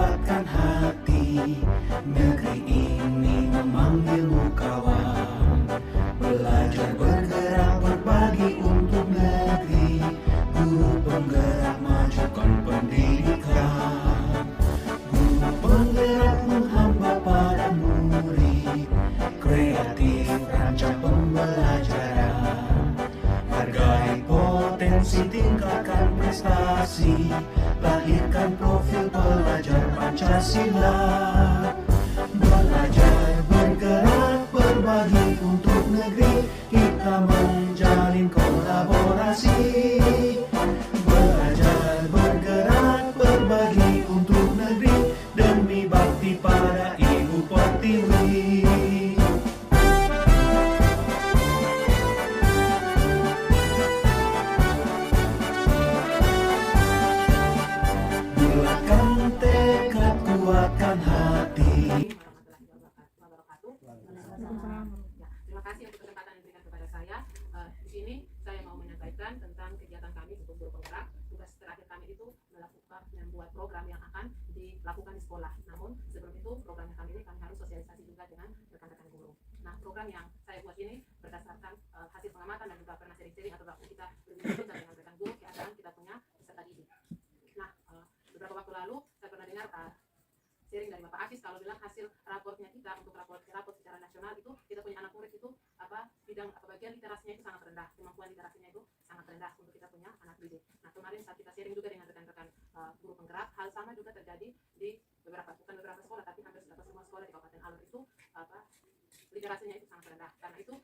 kuatkan hati. Negeri ini memanggilmu kawan. Belajar bergerak berbagi untuk negeri. Guru penggerak majukan pendidikan. Guru penggerak menghamba pada murid. Kreatif rancang pembelajaran. Hargai potensi, tingkatkan prestasi. Lahirkan profil pelajar Pancasila. Belajar bergerak berbagi untuk negeri. Kita menjalin kolaborasi. Belajar bergerak berbagi untuk negeri. Demi bakti pada Ibu Pertiwi. Bulatkan tekad, kuatkan hati. Terima kasih untuk kesempatan yang diberikan kepada saya. Di sini saya mau menyampaikan tentang kegiatan kami untuk guru penggerak. Tugas terakhir kami itu membuat program yang akan dilakukan di sekolah. Namun sebelum itu program kami ini kami harus sosialisasi juga dengan rekan-rekan guru. Nah, program yang saya buat ini berdasarkan hasil pengamatan dan juga pernah sering-sering atau waktu kita berbincang dengan rekan guru keadaan kita punya peserta didik. Nah, beberapa waktu lalu saya pernah dengar sharing dari Bapak Aziz kalau bilang hasil raportnya kita untuk raport secara nasional itu kita punya anak murid itu bagian literasinya itu sangat rendah, kemampuan literasinya itu sangat rendah untuk kita punya anak didik. Nah, kemarin saat kita sharing juga dengan rekan-rekan guru penggerak, hal sama juga terjadi di beberapa sekolah, tapi hampir semua sekolah di Kabupaten Alor itu literasinya itu sangat rendah. Karena itu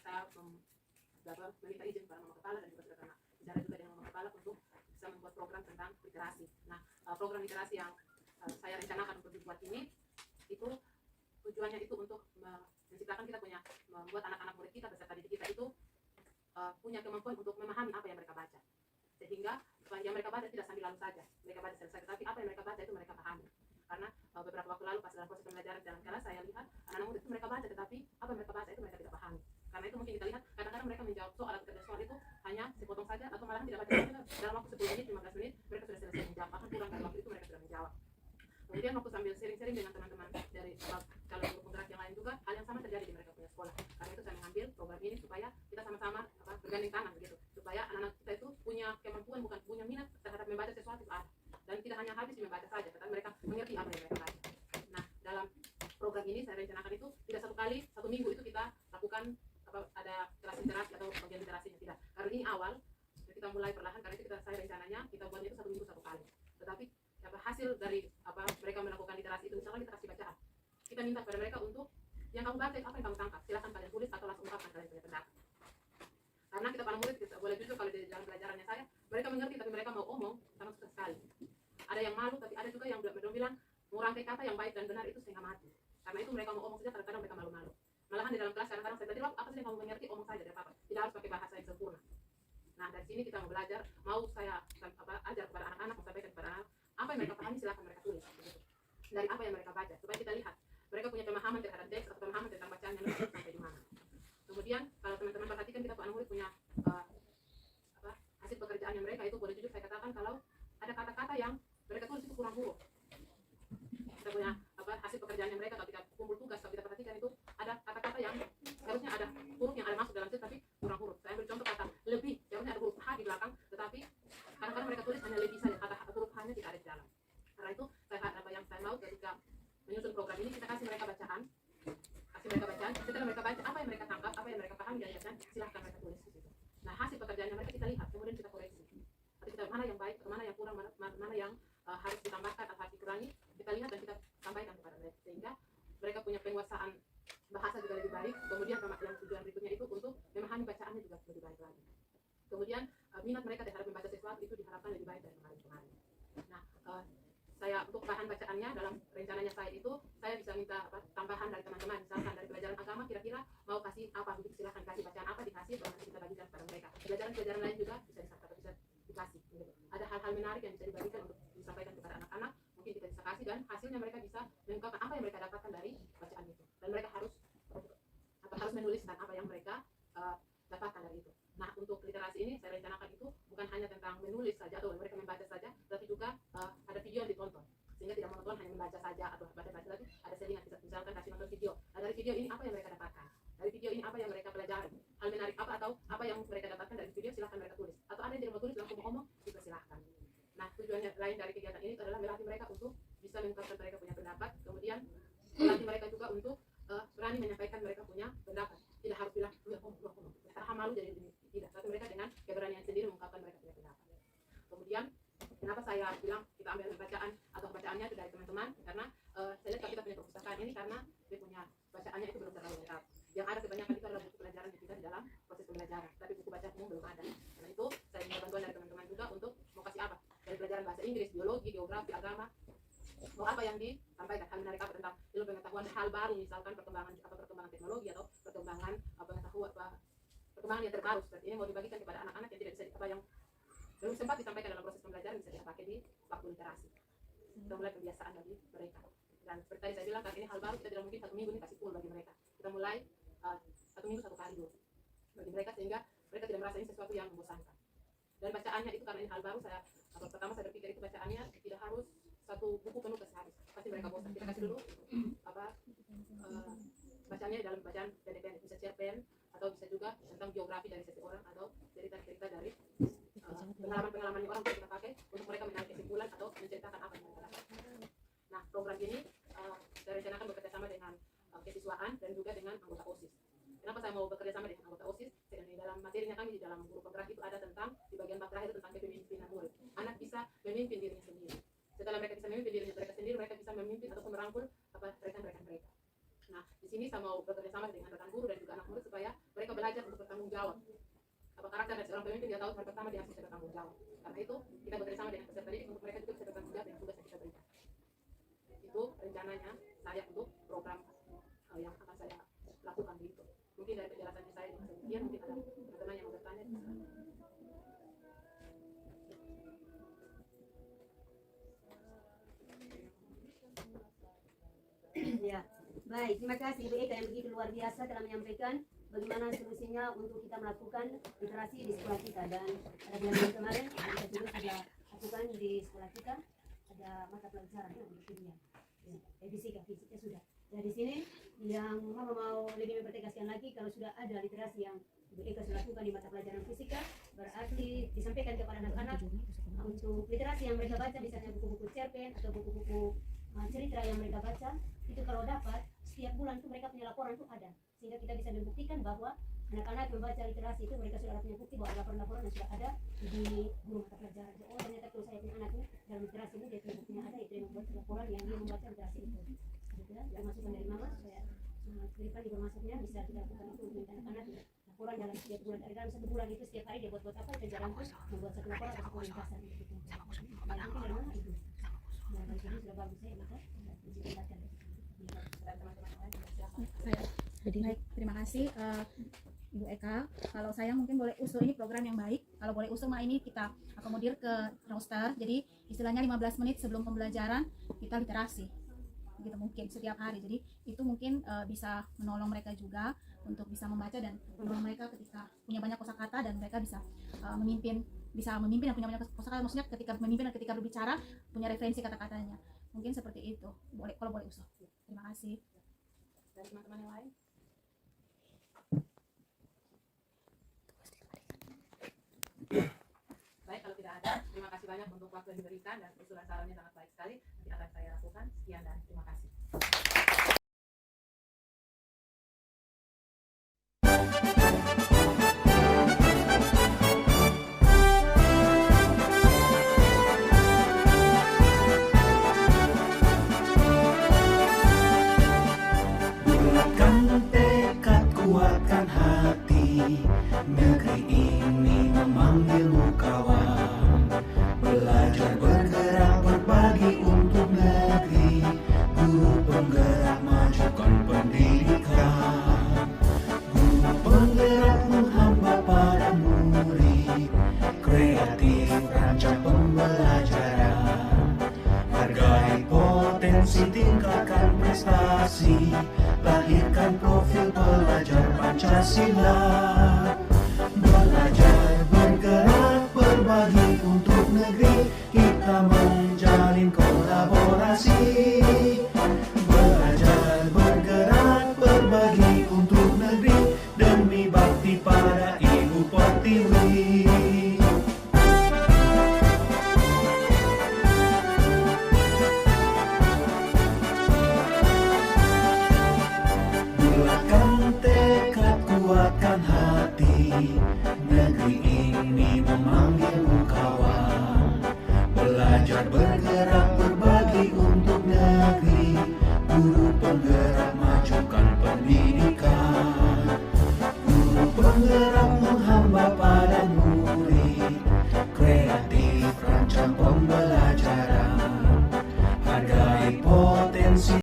saya meminta izin kepada Mama Kepala dan juga sudah pernah bicara juga dengan Mama Kepala untuk bisa membuat program tentang literasi. Nah, program literasi yang saya rencanakan untuk dibuat ini itu tujuannya itu untuk menciptakan kita punya membuat anak-anak murid kita beserta didik kita itu punya kemampuan untuk memahami apa yang mereka baca, sehingga yang mereka baca tidak sambil lalu saja mereka baca selesai, tetapi apa yang mereka baca itu mereka pahami. Karena beberapa waktu lalu pas dalam proses pembelajaran dalam kelas saya lihat anak-anak murid itu mereka baca, tetapi apa yang mereka baca itu mereka tidak pahami. Karena itu mungkin kita lihat kadang-kadang mereka menjawab soal atau kerja soal itu hanya sepotong saja atau malahan tidak baca dalam waktu 10 menit 15 menit mereka sudah selesai menjawab, bahkan kurang dari waktu itu mereka sudah menjawab. Kemudian waktu sambil sharing-sharing dengan teman-teman dari kalau guru penggerak yang lain juga, hal yang sama terjadi di mereka punya sekolah. Karena itu saya mengambil program ini supaya kita sama-sama bergandeng tangan begitu, supaya anak-anak kita itu punya kemampuan, bukan punya minat terhadap membaca sesuatu ada, dan tidak hanya habis membaca saja, tetapi mereka mengerti apa yang mereka baca. Nah, dalam program ini saya rencanakan itu tidak satu minggu itu kita lakukan ada kelas literasi atau bagian literasinya, tidak. Karena ini awal kita mulai perlahan, karena itu saya rencananya kita buatnya itu 1 minggu 1 kali. Tetapi hasil dari mereka melakukan literasi itu, misalnya literasi bacaan, kita minta kepada mereka untuk yang kamu baca apa yang kamu tangkap, silahkan kalian tulis atau langsung ungkapkan kalian punya pendapat. Karena kita para murid kita boleh jujur kalau di dalam pelajarannya saya mereka mengerti tapi mereka mau omong sama susah sekali. Ada yang malu, tapi ada juga yang belum bilang mau rangkai kata yang baik dan benar itu setengah mati. Karena itu mereka mau omong saja, kadang-kadang mereka malu-malu. Malahan di dalam kelas kadang-kadang saya tadi apa sih yang kamu mengerti, omong saja tidak apa-apa, tidak harus pakai bahasa yang sempurna. Nah, dari sini kita mau belajar, mau saya ajar kepada anak-anak, mau sampaikan kepada anak apa yang mereka pahami silahkan mereka tulis begitu. Dari apa yang mereka baca, supaya kita lihat mereka punya pemahaman terhadap teks atau pemahaman tentang bacaannya sampai di mana. Kemudian kalau teman-teman perhatikan kita anak murid punya hasil pekerjaannya mereka itu boleh jujur saya katakan kalau ada kata-kata yang mereka tulis itu kurang huruf. Kita punya hasil pekerjaannya mereka kalau kita kumpul tugas, kalau kita perhatikan itu ada kata-kata yang harusnya ada huruf yang ada masuk dalam teks tapi kurang huruf. Saya ambil contoh kata lebih, harusnya ada huruf H di belakang, tetapi kadang-kadang mereka tulis hanya lebih saja, kata huruf H-nya tidak ada di dalam. Karena itu yang saya mau ketika menyusun program ini kita kasih mereka bacaan, setelah mereka baca apa yang mereka tangkap, apa yang mereka pahami dan bacaan, silahkan mereka tulis di situ. Nah, hasil pekerjaannya mereka kita lihat, kemudian kita koreksi. Atau kita mana yang baik, mana yang kurang, mana yang harus ditambahkan atau harus dikurangi, kita lihat dan kita sampaikan kepada mereka, sehingga mereka punya penguasaan bahasa juga lebih baik. Kemudian yang tujuan berikutnya itu untuk memahami bacaannya juga lebih baik lagi. Kemudian minat mereka terhadap membaca sesuatu itu diharapkan lebih baik dari kemarin-kemarin. Nah, saya untuk bahan bacaannya dalam rencananya saya itu saya bisa minta tambahan dari teman-teman, misalkan dari pelajaran agama kira-kira mau kasih apa, begitu silahkan kasih bacaan apa dikasih, baru nanti kita bagikan kepada mereka. Pelajaran lain juga bisa dikasih. Gitu. Ada hal-hal menarik yang bisa dibagikan untuk disampaikan kepada anak-anak, mungkin kita bisa kasih dan hasilnya mereka bisa mengungkapkan apa yang mereka dapatkan dari bacaan itu, dan mereka harus menuliskan apa yang mereka dapatkan dari itu. Nah, untuk literasi ini saya rencanakan itu bukan hanya tentang menulis saja atau mereka membaca saja, tapi juga ada video yang ditonton, sehingga tidak monoton baca saja atau baca lagi, ada selingan, misalkan kasih nonton video. Nah, dari video ini apa yang mereka dapatkan? Dari video ini apa yang mereka pelajari? Hal menarik apa atau apa yang mereka dapatkan dari video, silahkan mereka tulis. Atau ada yang tidak mau tulis langsung ngomong, juga silahkan. Nah, tujuannya lain dari kegiatan ini adalah melatih mereka untuk bisa mengungkapkan mereka punya pendapat, kemudian melatih mereka juga untuk berani menyampaikan mereka punya pendapat. Tidak harus bilang, karena malu jadi tidak. Tapi mereka dengan keberanian sendiri mengungkapkan mereka punya pendapat. Kemudian, kenapa saya bilang kita ambil bacaan atau bacaannya itu dari teman-teman? Karena saya lihat kalau kita punya perpustakaan ini karena dia punya bacaannya itu belum terlalu lengkap. Yang ada kebanyakan itu adalah buku pelajaran kita di dalam proses pembelajaran, tapi buku baca umum belum ada. Karena itu saya minta bantuan dari teman-teman juga untuk mau kasih apa? Dari pelajaran bahasa Inggris, biologi, geografi, agama, mau apa yang disampaikan, hal menarik apa tentang ilmu pengetahuan, hal baru, misalkan perkembangan teknologi atau perkembangan perkembangan yang terbaru seperti ini mau dibagikan kepada anak-anak yang tidak bisa apa yang belum sempat disampaikan dalam proses pembelajaran bisa dipakai di waktu literasi. Kita mulai kebiasaan bagi mereka. Dan seperti tadi saya bilang kan ini hal baru, kita tidak mungkin 1 minggu ini kasih full bagi mereka. Kita mulai 1 minggu 1 kali dulu bagi mereka sehingga mereka tidak merasa ini sesuatu yang membosankan. Dan bacaannya itu karena ini hal baru, pertama saya berpikir itu bacaannya tidak harus 1 buku penuh ke sehari, pasti mereka bosan. Kita kasih dulu bacaannya dalam bacaan pendek-pendek, bisa cerpen atau bisa juga tentang biografi dari seseorang atau cerita-cerita dari pengalaman-pengalaman yang orang kita pakai untuk mereka menarik kesimpulan atau menceritakan apa yang mereka lakukan. Nah, program ini saya rencanakan bekerja sama dengan kesiswaan dan juga dengan anggota OSIS. Kenapa saya mau bekerja sama dengan anggota OSIS? Karena di dalam materinya kami di dalam guru penggerak itu ada tentang di bagian bab terakhir tentang kepemimpinan murid. Anak bisa memimpin dirinya sendiri. Setelah mereka bisa memimpin dirinya mereka sendiri, mereka bisa memimpin ataupun merangkul rekan-rekan mereka. Nah, di sini saya mau bekerja sama dengan rekan guru dan juga anak murid supaya mereka belajar untuk bertanggung jawab. Apa karakter dari seorang pemimpin dia tahu pertama dia harus bisa bertanggung jawab. Karena itu kita bekerja sama dengan peserta didik untuk mereka juga bisa bertanggung jawab dengan tugas yang kita berikan. Itu rencananya saya untuk program yang akan saya lakukan gitu. Mungkin dari penjelasannya saya dengan demikian, mungkin ada teman-teman yang mau bertanya. Ya, baik. Terima kasih Ibu Eka yang begitu luar biasa telah menyampaikan bagaimana solusinya untuk kita melakukan literasi di sekolah kita. Dan pada bulan kemarin kita juga sudah lakukan di sekolah kita ada mata pelajaran untuk kimia, fisika sudah. Dan di sini yang mau lebih mempertegaskan lagi kalau sudah ada literasi yang Ibu Eka sudah lakukan di mata pelajaran fisika, berarti disampaikan kepada anak-anak untuk literasi yang mereka baca, misalnya buku-buku cerpen atau buku-buku cerita yang mereka baca, itu kalau dapat setiap bulan itu mereka punya laporan itu ada, sehingga kita bisa membuktikan bahwa anak-anak membaca literasi itu mereka sudah punya bukti bahwa laporan-laporan yang sudah ada di guru mata pelajaran. Oh ternyata kalau saya punya anaknya dalam literasi ini dia punya buktinya ada, itu yang membuat laporan yang dia membaca literasi itu. Gitu ya, masukan dari mama supaya berikan informasinya bisa kita lakukan itu untuk anak-anak laporan dalam setiap bulan. Dalam 1 bulan itu setiap hari dia buat apa? Jarang membuat 1 laporan atau 1 ringkasan gitu. Nah, mungkin dari mana itu? Nah, dari sini sudah bagus ya, maka Baik, terima kasih Ibu Eka. Kalau saya mungkin boleh usul, ini program yang baik. Kalau boleh usul ini kita akomodir ke roster. Jadi istilahnya 15 menit sebelum pembelajaran kita literasi. Begitu mungkin setiap hari. Jadi itu mungkin bisa menolong mereka juga untuk bisa membaca dan menolong mereka ketika punya banyak kosakata dan mereka bisa memimpin dan punya banyak kosakata, maksudnya ketika memimpin dan ketika berbicara punya referensi kata-katanya. Mungkin seperti itu. Boleh, kalau boleh usul. Terima kasih. Dari teman-teman yang lain. Baik, kalau tidak ada, terima kasih banyak untuk waktu yang diberikan dan usulan sarannya sangat baik sekali. Nanti akan saya lakukan. Sekian dan terima kasih. Bulatkan tekad, kuatkan hati. Negeri ini memanggilmu kawan. Belajar, bergerak, berbagi untuk negeri. Guru penggerak, majukan pendidikan. Guru penggerak menghamba pada murid. Kreatif, rancang pembelajaran. Hargai potensi, tingkatkan prestasi. Lahirkan profil pelajar Pancasila. Belajar, bergerak, berbagi untuk negeri. Kita menjalin kolaborasi. kasih